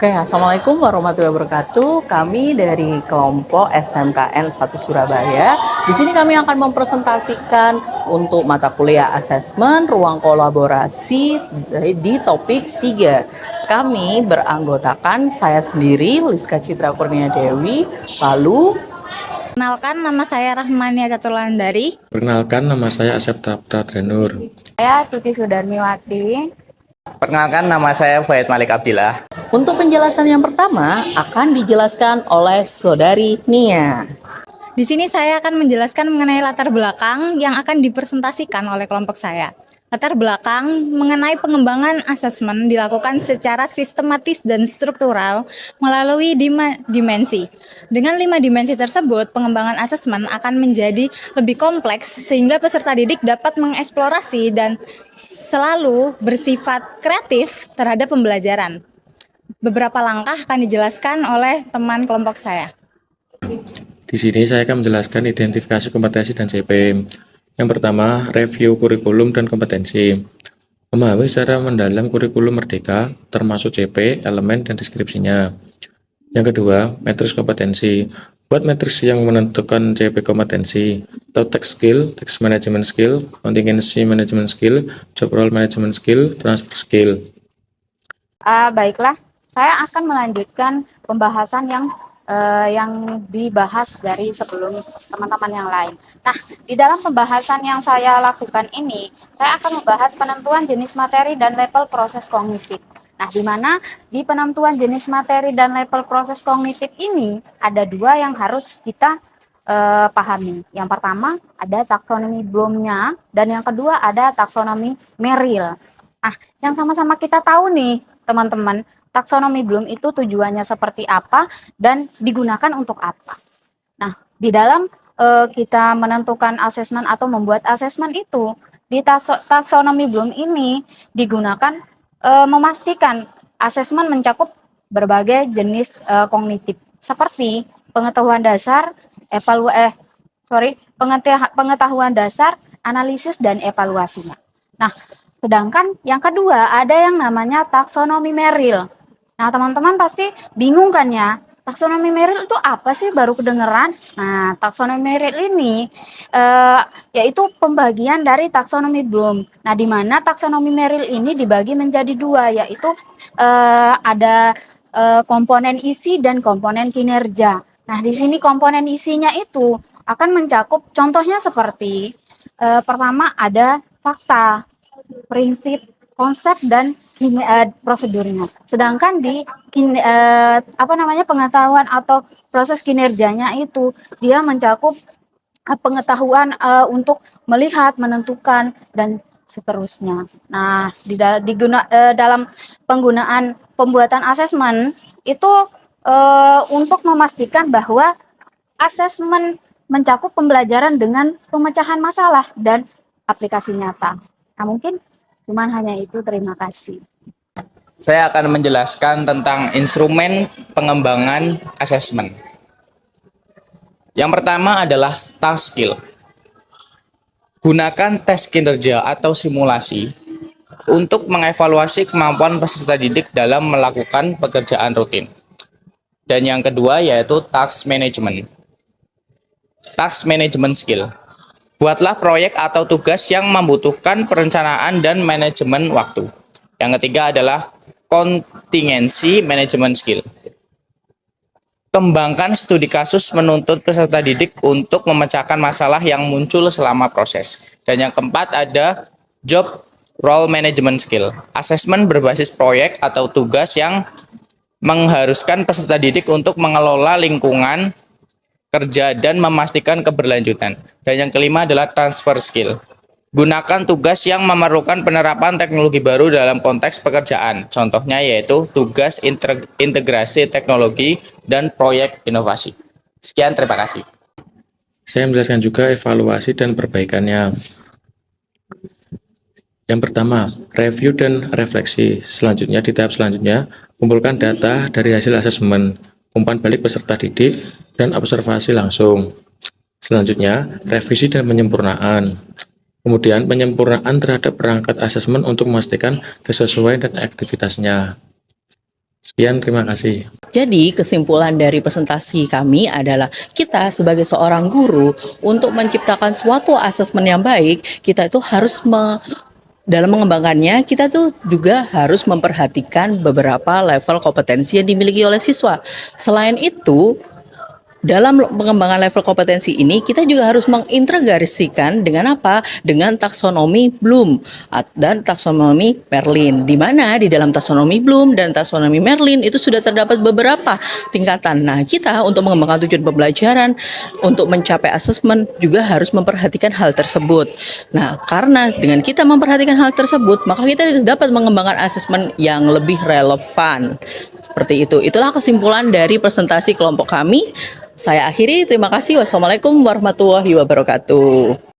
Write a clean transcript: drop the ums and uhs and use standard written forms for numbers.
Oke, Assalamualaikum warahmatullahi wabarakatuh. Kami dari kelompok SMKN 1 Surabaya. Di sini kami akan mempresentasikan untuk mata kuliah asesmen ruang kolaborasi di topik 3. Kami beranggotakan saya sendiri, Liska Citra Kurnia Dewi, lalu Perkenalkan, nama saya Rahmania Caturlandari. Perkenalkan, nama saya Asep Tradrenur. Saya Tuti Sudarmiwati. Perkenalkan, nama saya Faid Malik Abdillah. Untuk penjelasan yang pertama akan dijelaskan oleh Saudari Nia. Di sini saya akan menjelaskan mengenai latar belakang yang akan dipresentasikan oleh kelompok saya. Latar belakang mengenai pengembangan asesmen dilakukan secara sistematis dan struktural melalui 5 dimensi. Dengan 5 dimensi tersebut, pengembangan asesmen akan menjadi lebih kompleks sehingga peserta didik dapat mengeksplorasi dan selalu bersifat kreatif terhadap pembelajaran. Beberapa langkah akan dijelaskan oleh teman kelompok saya. Di sini saya akan menjelaskan identifikasi kompetensi dan CP. Yang pertama, review kurikulum dan kompetensi. Memahami secara mendalam kurikulum Merdeka, termasuk CP, elemen, dan deskripsinya. Yang kedua, matriks kompetensi. Buat matriks yang menentukan CP kompetensi, atau text skill, text management skill, contingency management skill, job role management skill, transfer skill. Baiklah, saya akan melanjutkan pembahasan yang dibahas dari sebelum teman-teman yang lain. Nah, di dalam pembahasan yang saya lakukan ini, saya akan membahas penentuan jenis materi dan level proses kognitif. Nah, di mana di penentuan jenis materi dan level proses kognitif ini ada 2 yang harus kita pahami. Yang pertama ada taksonomi Bloom-nya dan yang kedua ada taksonomi Merrill. Nah, yang sama-sama kita tahu nih, teman-teman, taksonomi Bloom itu tujuannya seperti apa dan digunakan untuk apa. Nah, di dalam kita menentukan asesmen atau membuat asesmen itu, di taksonomi Bloom ini digunakan memastikan asesmen mencakup berbagai jenis kognitif seperti pengetahuan dasar, pengetahuan dasar, analisis dan evaluasinya. Nah, sedangkan yang kedua ada yang namanya taksonomi Merrill. Nah, teman-teman pasti bingung kan ya, taksonomi Merrill itu apa sih, baru kedengeran? Nah, taksonomi Merrill ini yaitu pembagian dari taksonomi Bloom. Nah, di mana taksonomi Merrill ini dibagi menjadi 2, yaitu ada komponen isi dan komponen kinerja. Nah, di sini komponen isinya itu akan mencakup contohnya seperti pertama ada fakta, prinsip, konsep dan prosedurnya. Sedangkan di pengetahuan atau proses kinerjanya itu dia mencakup pengetahuan untuk melihat, menentukan dan seterusnya. Nah, dalam penggunaan pembuatan asesmen itu untuk memastikan bahwa asesmen mencakup pembelajaran dengan pemecahan masalah dan aplikasi nyata. Nah, mungkin cuman hanya itu, terima kasih. Saya akan menjelaskan tentang instrumen pengembangan asesmen. Yang pertama adalah task skill. Gunakan tes kinerja atau simulasi untuk mengevaluasi kemampuan peserta didik dalam melakukan pekerjaan rutin. Dan yang kedua yaitu task management. Task management skill. Buatlah proyek atau tugas yang membutuhkan perencanaan dan manajemen waktu. Yang ketiga adalah contingency management skill. Kembangkan studi kasus menuntut peserta didik untuk memecahkan masalah yang muncul selama proses. Dan yang keempat ada job role management skill. Asesmen berbasis proyek atau tugas yang mengharuskan peserta didik untuk mengelola lingkungan kerja dan memastikan keberlanjutan. Dan yang kelima adalah transfer skill. Gunakan tugas yang memerlukan penerapan teknologi baru dalam konteks pekerjaan. Contohnya yaitu tugas integrasi teknologi dan proyek inovasi. Sekian, terima kasih. Saya menjelaskan juga evaluasi dan perbaikannya. Yang pertama, review dan refleksi. Selanjutnya, di tahap selanjutnya, kumpulkan data dari hasil asesmen, umpan balik peserta didik, dan observasi langsung. Selanjutnya, revisi dan penyempurnaan. Kemudian, penyempurnaan terhadap perangkat asesmen untuk memastikan kesesuaian dan aktivitasnya. Sekian, terima kasih. Jadi kesimpulan dari presentasi kami adalah kita sebagai seorang guru untuk menciptakan suatu asesmen yang baik, kita itu harus dalam mengembangkannya, kita tuh juga harus memperhatikan beberapa level kompetensi yang dimiliki oleh siswa. Selain itu, dalam pengembangan level kompetensi ini, kita juga harus mengintegrasikan dengan apa? Dengan taksonomi Bloom dan taksonomi Merlin. Di mana di dalam taksonomi Bloom dan taksonomi Merlin itu sudah terdapat beberapa tingkatan. Nah, kita untuk mengembangkan tujuan pembelajaran, untuk mencapai asesmen juga harus memperhatikan hal tersebut. Nah, karena dengan kita memperhatikan hal tersebut, maka kita dapat mengembangkan asesmen yang lebih relevan. Seperti itu. Itulah kesimpulan dari presentasi kelompok kami. Saya akhiri, terima kasih. Wassalamualaikum warahmatullahi wabarakatuh.